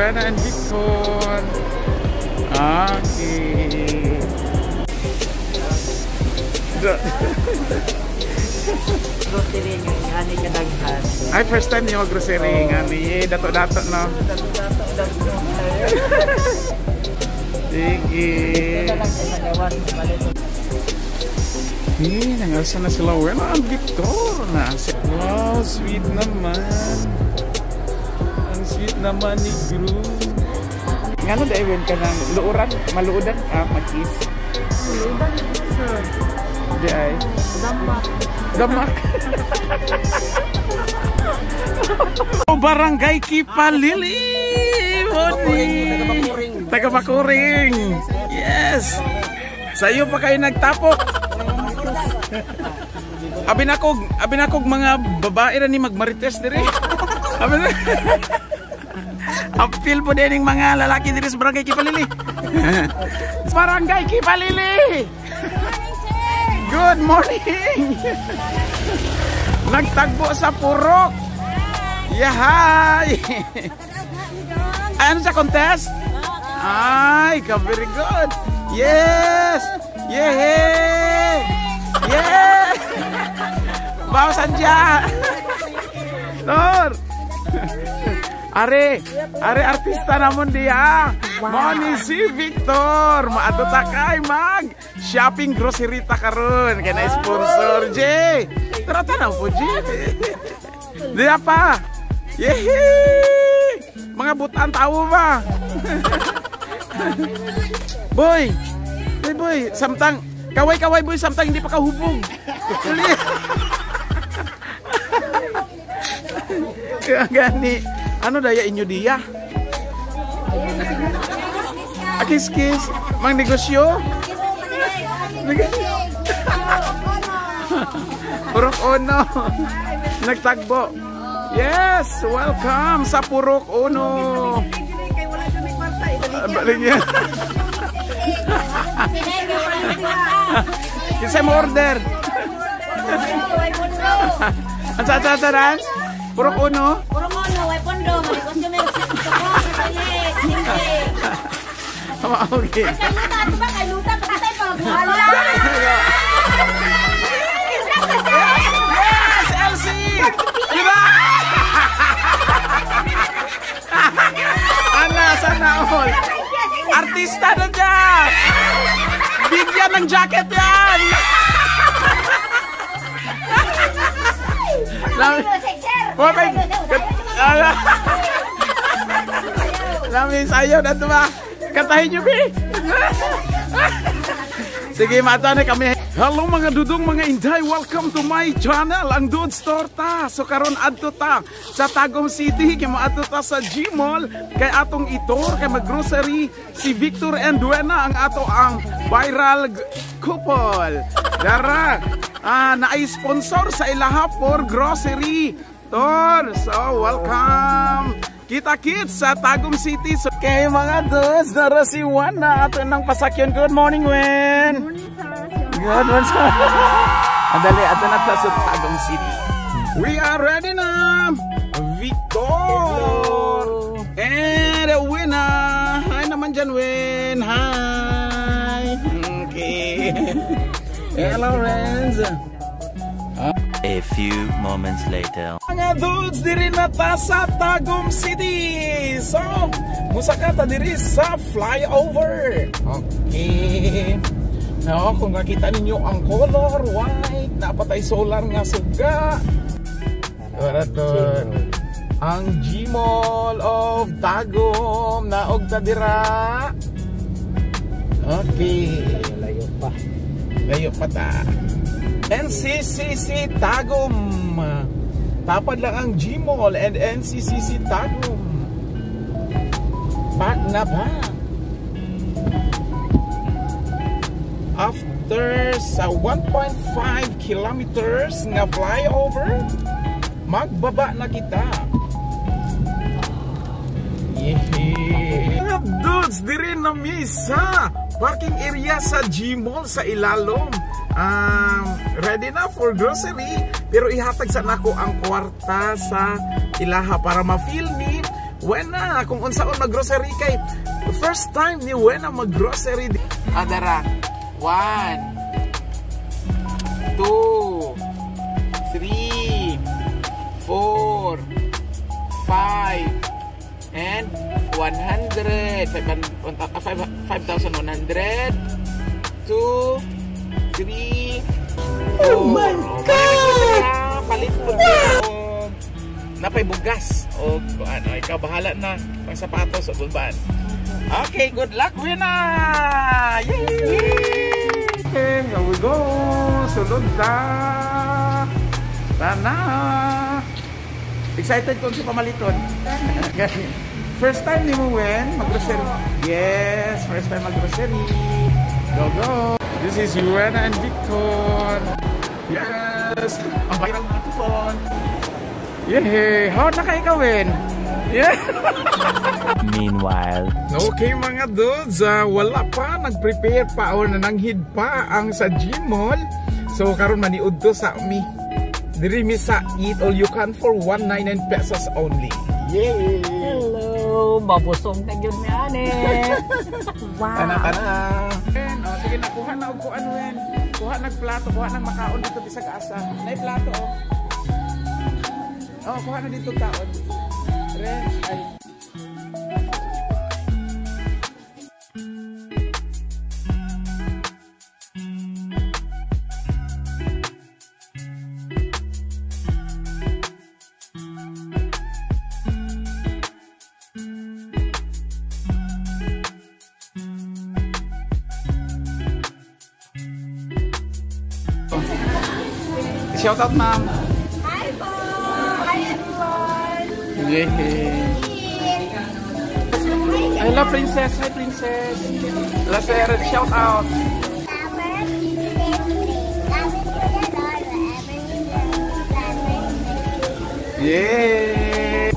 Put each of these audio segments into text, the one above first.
Rowena and Victor. Okay. Grocery nga ani kadaghan. Ay, first time niyo grocery nga ni dato-dato no. Sige. Nangalsa na sila Rowena and Victor na. Wow, sweet naman. Ang sweet naman ni Gru. Ngano da event ka ng luuran, maluudan mag-kiss. Luudan sir. Di ay. Damak. Damak. Barangay Kipalili. Taga Bakuring. Yes. Sa iyo pa kayo nagtapok. Abinakog mga babae ra ni magmarites dire. Abi na. Apil po din ng mga lalaki diri sa Barangay Kipalili. Barangay Kipalili. Good morning. Nagtagbo sa Purok. Yeah, hi. Ano sa contest? Ay, very good. Yes. Yeah. Yeah. Bawasan dyan. Tor. Are artista naman dia. Wow. Moni si Victor. Maadto ta kay mag shopping grocery ta karon kay na sponsor J. Pero tanaw po J. Dia pa. Yehey. Mga butan tao ba? Boy. Boy, samtang kaway boy samtang hindi pa kahubog. Kaya gani. Ano daya inyo dia? Akis-kis. Mang negosyo? Purok Uno. Nagtagbo. Yes, welcome sa Purok Uno. Balik niya. Kisay mo order. Ang sa-sa-sa-ran? Purok Uno? Purok Uno, way pondo. Malikos yung meron okay. Ano ba? Kay luta, patay pa. Wala! Yes, Elsie! Diba? Ana, sana all. Artista na dyan! Bigyan ng jacket yan! Lami sayo na ito ba? Kantahin nyo, Bi! Sige, mata na kami. Hello mga dudong, mga inday. Welcome to my channel, ang Dudes Torta. So karon adto ta sa Tagum City. Kaya maadto ta sa G-Mall. Kay atong itor, kay mag-grocery si Victor and Rowena ang ato ang viral couple. Dara, na-sponsor sa ilaha for grocery. Tor, so welcome. Kita-kits sa Tagum City. So, kay mga dudes, nara si Wana ato nang pasakyan. Good morning, Wen. Good morning, sir. Adali, ato na ta sa Tagum City. We are ready na. Victor. And Wena. Hi naman dyan, Wen. Hi. Okay. Hello, friends. A few moments later. Mga dudes, diri na ta sa Tagum City. So, musaka ta diri sa flyover. Okay. No, kung nakita ninyo ang color white, napatay solar nga suga. Doon. Ang G-Mall of Tagum naog ta dira. Okay. Layo pa ta. NCCC Tagum. Tapad lang ang G-Mall and NCCC Tagum. Back na ba? After sa 1.5 kilometers nga flyover, magbaba na kita. Yeah. Dudes, diri na misa parking area sa G-Mall sa ilalom. Ready na for grocery, pero ihatag sa nako ang kwarta sa ilaha para ma-feel ni Wena kung unsaon mag-grocery kay first time ni Wena mag-grocery. Adara. 1 2 3 4 5 and 100 5,100 2 3 Oh my God! Palit po napay bugas o ano, ikaw bahala na pang sapatos o bulban. Okay, good luck, Wena! Yay! Okay, here we go! Sulod na! Sana! Excited kung si pamaliton. First time ni mo, Wen, mag-grocery. Yes, first time mag-grocery. Go, go! This is Wena and Victor. Yes! Ang viral na ito po. Yay! How na kayo gawin? Yeah! Meanwhile. Okay mga dudes, wala pa, nag-prepare pa o nananghid pa ang sa Gmall. So karon maniud to sa mi. Diri mi sa eat all you can for 199 pesos only. Yay! Hello! Mabusong ka yun yan eh! Wow! Tana-tana! Oh, sige na, kuha na og kuan wen. Kuha nagplato, kuha nang makaon dito bisag asa. Nay plato oh. Oh, kuha na dito taon. Ren, ay. Shout out, ma'am. Hi po! Hi everyone! Yay! Hello, princess. Hi, princess. Let's shout out. Yay!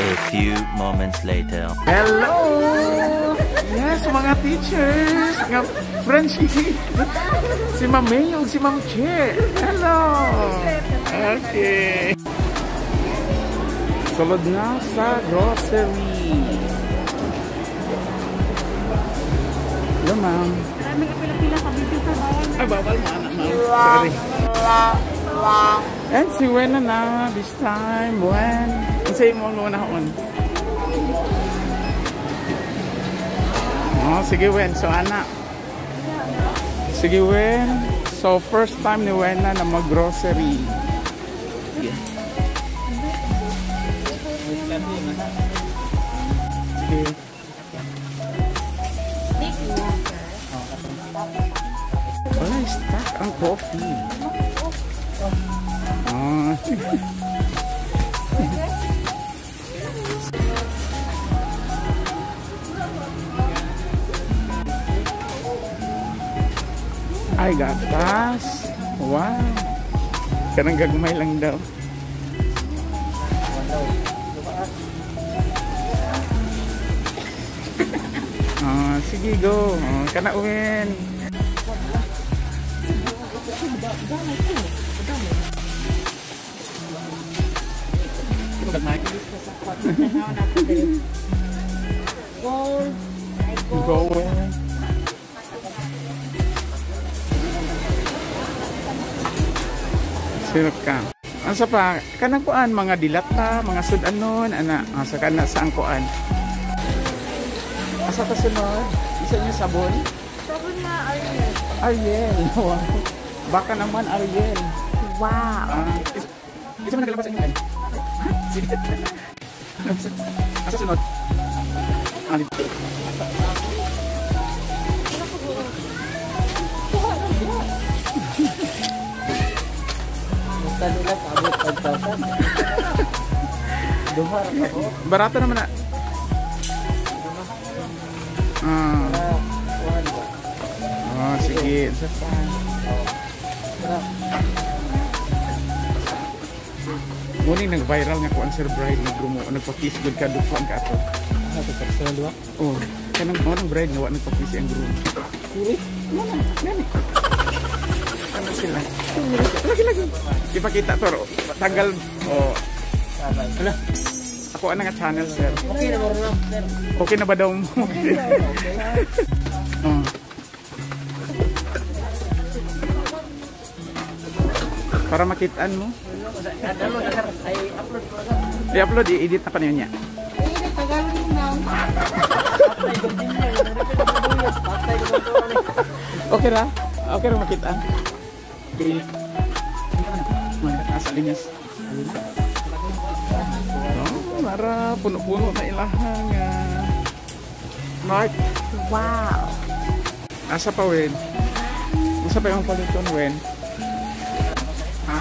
A few moments later. Hello! Yes, mga teachers! Mga Frenchie! Si Ma'am May o si Ma'am Che! Hello! Okay! Sulod na sa grocery. Hello, ma'am. Marami ka pila-pila sa beauty salon. Ay, bawal mo, anak, ma'am. Sorry. And si Wena na this time. Wen. Say mo muna on. Oh, sige Wen. So anak. Sige Wen. So first time ni Wena na mag-grocery. Sige. Sige. Wala, stock ang coffee. Oh. Ay, gatas. Wow. Kanang gagmay lang daw. Oh, sige, go. Oh, kanauhin. Go. Sirap ka. Asa pa, kanang kuan mga dilata, mga sudanon, ana, asa kana sa ang kuan. Asa ta sunod? Isa niyo sabon? Sabon na Ariel. Ariel. Wow. Baka naman Ariel. Wow! Isa man naglabas sa inyo. Sige. Asa sunod? Dito. Basta nila sabot 5,000. Duhar ako. Barato naman na. Oh, sige. Muning nag-viral nga ko ang Sir Bride nagpa-kiss good ka dukuan ka ato. Ano to sa dua? Oh, kanang bride nga wa nagpa-kiss ang groom. Siri. Gani. Ano sila? Lagi. Ipakita to. Tanggal. Oh. Ala. Ako ana nga channel, sir. Okay na bro, sir. Okay na ba daw mo? Oh. Para makitaan mo. Ano na sir, ay upload ko lang. I-upload, i-edit na pa niya. Okay ra? Okay ra makitaan. Okay. Nasa linyas. Oh, mara puno-puno na ilahang. Mark. Wow. Asa pa Wen? Asa pa yung paliton Wen? Ha?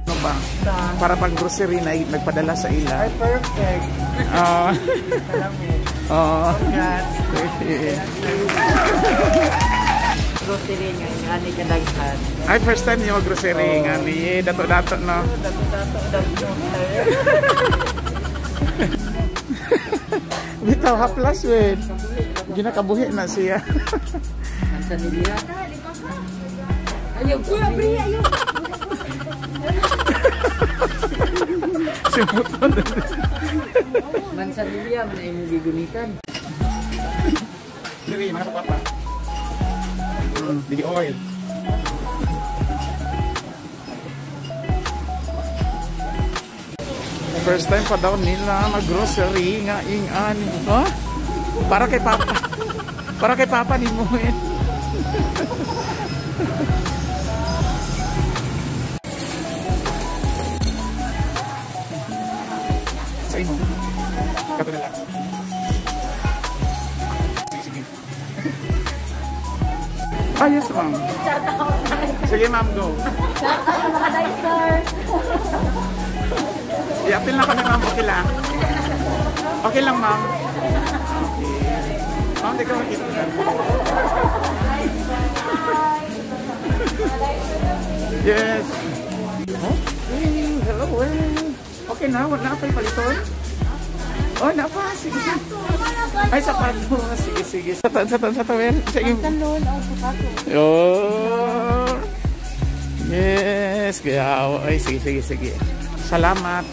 Ano ba? Para pang grocery na nagpadala sa ila. Ay, perfect. Salamin. Grocery nga, nga ni kadaghan. Ay, first time yung grocery nga ni dato-dato no. Dato-dato. Bitaw haplas Wen. Ginakabuhi na siya. Mansanilla. Ayaw ko. Ayaw. Simuton. Mansanilla, man ay mong gigunitan. Diri, mga papa. Digi oil. First time pa daw nila mag-grocery nga ingan. Ha? Para kay papa. Para kay papa ni mo. Sa imo. Kato na lang. Sige. Ah, yes, ma'am. Sige, ma'am, go. I-appeal na kami, ma'am. Okay lang. Okay lang, ma'am. Okay. Ma'am, di ka makita. Yes. Oh? Hello, okay na, wala na pa yung paliton. Oh, na pa. Sige. Ay, sapato. Sige. Satan, well. Sige. Oh. Yes. Kaya, ay, sige. Salamat.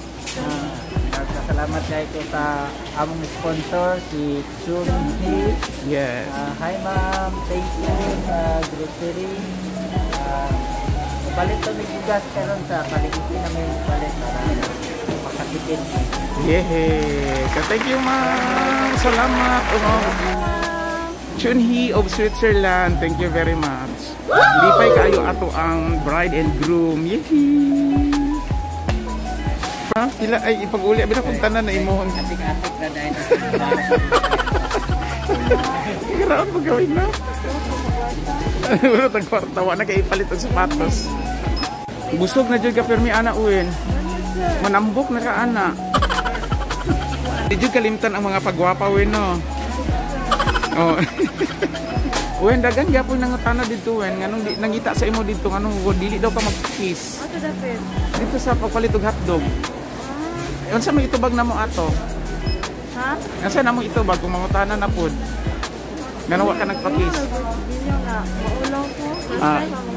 Salamat kayo ko sa among sponsor, si Chunhi. Yes. Hi ma'am, thank you sa grocery. Palit to may bugas karon sa paligid namin palit para makatipid. Yes. Thank you, ma'am. Salamat. Chunhi of Switzerland. Thank you very much. Lipay kayo ato ang bride and groom. Yehey. Pila ay ipag-uli abi na kung tanan na imuhon. Atik-atik na dahil. Grabe mo gawin na. Wala tang kwarta wa na kay ipalit ang sapatos. Busog na jud ka permi ana uwin. Manambok na ka ana. Di jud kalimtan ang mga pagwapa uwin no. Oh. Uwin dagan gyapon nangutana didto uwin nganong di nangita sa imo didto nganong dili daw ka mag-kiss. Ato dapat. Dito sa pagpalit og hotdog. Unsa may itubag na mo ato? Ha? Unsa na mo itubag kung mangutana na pud? Ngano wa ka nagpa-kiss? Hindi nga. Maulaw ko. First Ah. time ako.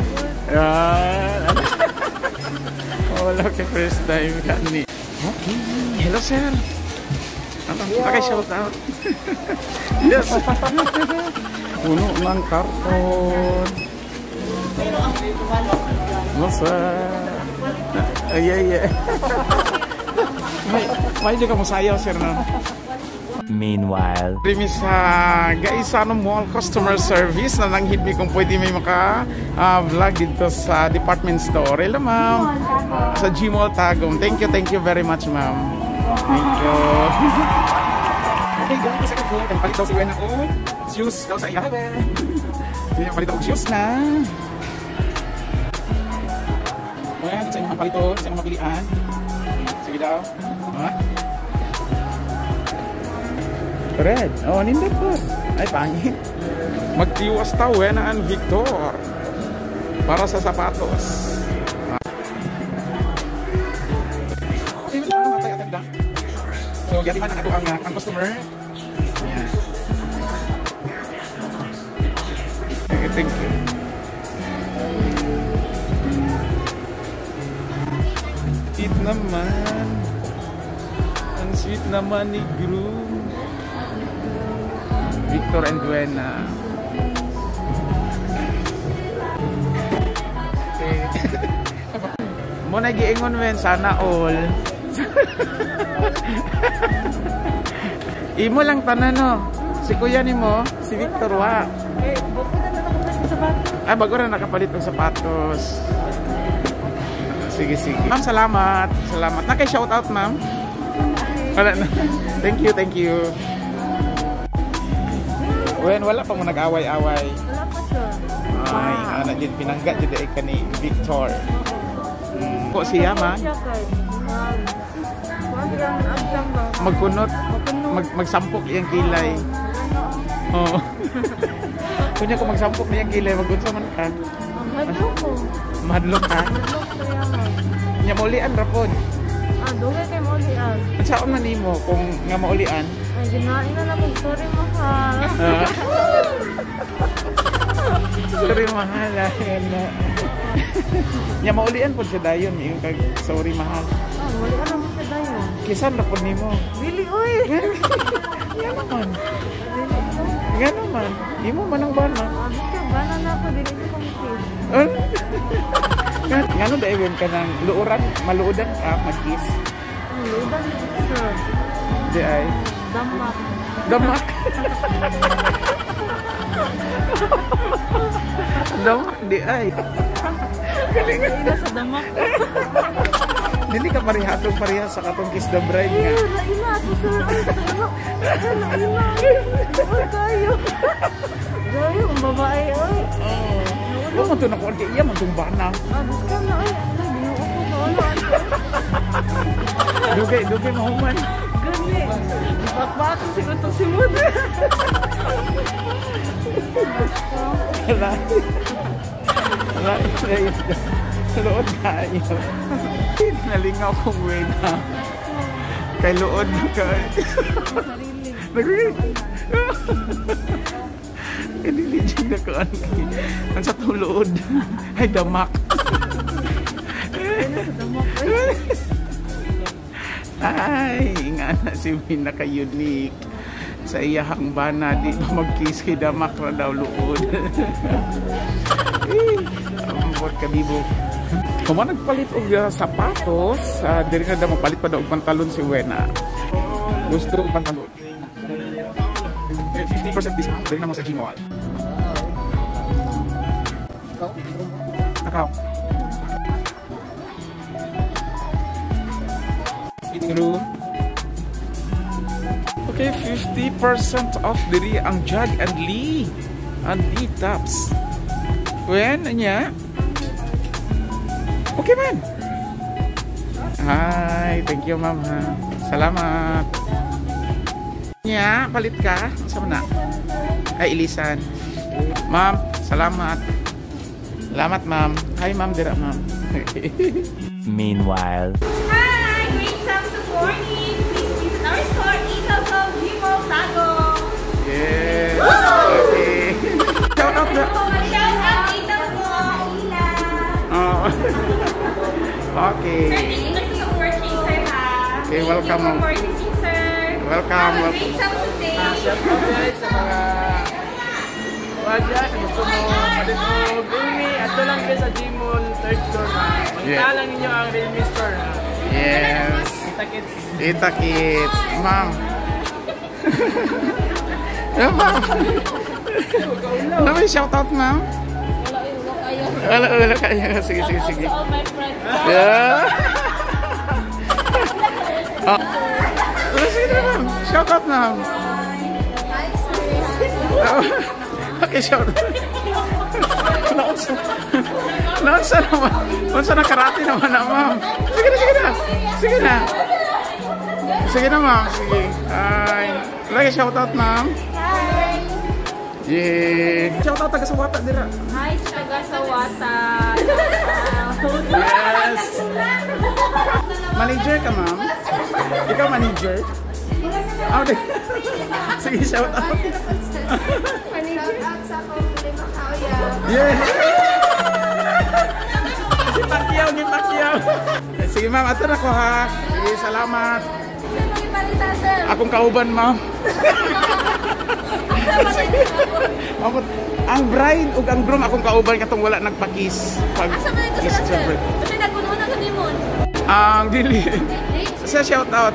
Wala ka first time kani. Okay. Hello sir. Okay, shout out. Yes. Puno ng karton. Masa. Yeah. May juga mo sayaw sir na. Meanwhile, Primi sa Gaisano Mall Customer Service na nanghid mi kung pwede may maka vlog dito sa department store. Hello ma'am. Sa Gmall Tagum. Thank you very much ma'am. Thank you. Okay, doon ko sa kapo. Palit daw si Wena o shoes daw sa iya. Sige, palit daw shoes na. Ayan, sa inyong palito, sa inyong mapilian. Sige daw. Ha? Red. Oh, nindot po. Ay, pangit. Magtiwas ta, Wena and Victor. Para sa sapatos. So, gatihan na ako ang customer. Ayan. Okay, thank you. Sweet naman. Ang sweet naman ni groom. Victor and Wena. Okay. Mo na giingon wen sana all. Imo lang tanan no. Si kuya nimo, si Victor wa. Eh, bago na nakapalit ng sapatos. Ah, bago na nakapalit ng sapatos. Sige, sige. Ma'am, salamat. Salamat. Naka-shoutout, ma'am. Wala na. Thank you, thank you. Wala pa mo nag-away-away. Wala pa siya. Ay, anak din pinanggat din ka ni Victor. Po siya, ma'am. Siya kay. Kuwan agdang ba? Magkunot. Magsampok iyang kilay. Oo. Kunya ko magsampok na iyang kilay, magunsa man ka. Madlo ko. Madlo ka. Madlo ko yaman. Nya maulian rapon. Ah, dugay kay maulian. At saan man nimo kung nga maulian? Ay, ginain na lang kung sorry mahal. Sorry mahal. Nya maulian po siya dayon yung kag sorry mahal. Ah, maulian naman siya dayo. Kisan rapon nimo. Dili, uy! Nga naman. Nga naman. Imo man ang bana. Abis ka, bana na ako, dili ko kumikis. Nga no dahil ka ng luuran, maluudan ka, mag-kiss. Ang ludan, sir. Di ay. Damak. Damak. Damak, di ay. Galing. Ina sa damak. Dili ka parihatong parihas sa katong kiss the bride nga. Ayun, laila ako, sir. Ay, laila. Ay, kayo. Kayo, ang babae, ay. Huwag mo ito na kuwan kay iya, magtong banang. Abis ka na, ay. Ay, binuo ko, kawala. Dugay mo human. Gani. Ipapato siguro itong simod. Wala. Sa lood kayo. Nalingaw kong Wena. Kay lood ka. Sarili. Niligid na ko. Ang sa tulood. Ay, damak. Ina sa damak, ay. Ay, nga na si Wena ka-unique. Sa iyahang bana, di ba mag-kiss kay damak na daw luod. Ambot ka, bibo. Kung nagpalit og sapatos, diri na daw magpalit pa daw og pantalon si Wena. Gusto og pantalon. 50% discount diri na mo sa Gmall. Nakaw. Eating room. Okay, 50% off diri ang Jag and Lee. And Lee tops. When niya? Okay man. Hi, thank you ma'am ha. Salamat. Nya, palit ka? Saan na? Ay, Ilisan. Ma'am, salamat. Salamat ma'am. Hi ma'am, dira ma'am. Meanwhile. Hi! Great Sam supporting! Please visit our store, Itaco, Gmall, Tagum! Yes. Okay. Shout out na. Shout out Itaco, Ila! Oh. Okay. Sir, thank you kasi yung purchaser ha! Okay, welcome, Thank you ma'am. for purchasing, sir! Welcome, Have a welcome. great Sam today! Shout out guys sa mga wadya sa gusto mo palit o Realme. Ato lang guys sa Gmall 3rd floor na. Makita lang ninyo ang Realme store na. Yes. Kita kids. Kita kids. Ma'am. Ma'am. Ano may shoutout ma'am? Wala kayo. Sige. All my friends! Yeah. Oh. Sige na ma'am. Shoutout ma'am. Okay, shout. Naunsa naman. Naunsa na karate naman na, ma'am. Sige na, sige na. Sige na. Sige na, ma'am. Sige. Ay. Lagi shoutout, ma'am. Hi! Yeah. Shoutout taga sa Wata, dira. Hi, taga sa Wata. Yes. Manager ka, ma'am? Ikaw manager? Oh, sige, shoutout. Shoutout sa Pumuli Macauya. Yeah. Gipakyaw, gipakyaw. Sige, ma'am. Ato na ko, ha. Sige, salamat. Saan mo ipalita, sir? Akong kauban, ma'am. Ang bride ug ang groom akong kauban katong wala nagpa-kiss. Asa man ito sila, sir? Kasi nagpununan ka ni Mon. Ang dili. Sa shout out.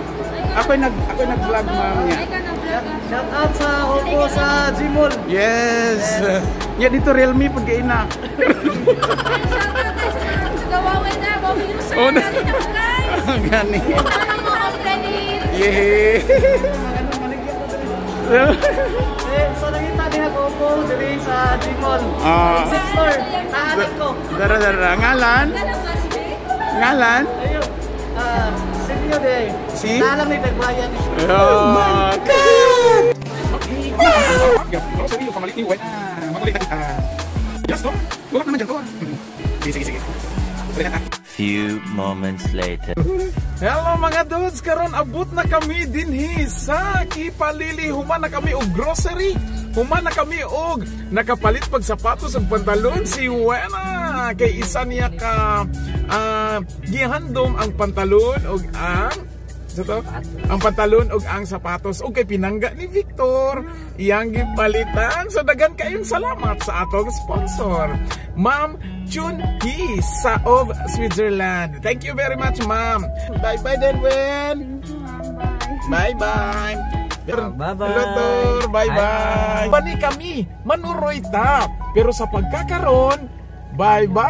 Ako'y nag-vlog, ma'am niya. Ay ka na vlog. Shout out sa Opo sa Gmall. Yes. Ya dito Realme pud kay ina. Shoutout tayo sa Gawawin na. Bawin yung sir. Oh, na- Galing na po, guys. Gani. Ano mo ang credit? Yeah. So nakita niya ko Opo diri sa Gmall. Ah. Exit store. Naanak ko. Dara ngalan? Galang ba siya? Ngalan? Ayun. Sinyo day. Si? Naalam ni Dagwayan. Oh my God! Grocery yung pamalit ni White. Makulit na kita. Yes, no? Wala naman dyan to. Sige. Few moments later. Hello mga dudes, karon abot na kami dinhi sa Kipalili. Human na kami og grocery. Human na kami og nakapalit pag sapatos ug pantalon si Wena. Kay isa niya ka gihandom ang pantalon ug ang pantalon ug ang sapatos ug kay pinangga ni Victor iyang gipalitan. So dagan kayong salamat sa atong sponsor, Ma'am Chun Hee sa of Switzerland. Thank you very much, ma'am. Bye-bye then, Wen. Bye-bye. Bye-bye. Hello, Tor. Bye-bye. Bani kami, manuroy ta. Pero sa pagkakaroon, bye-bye.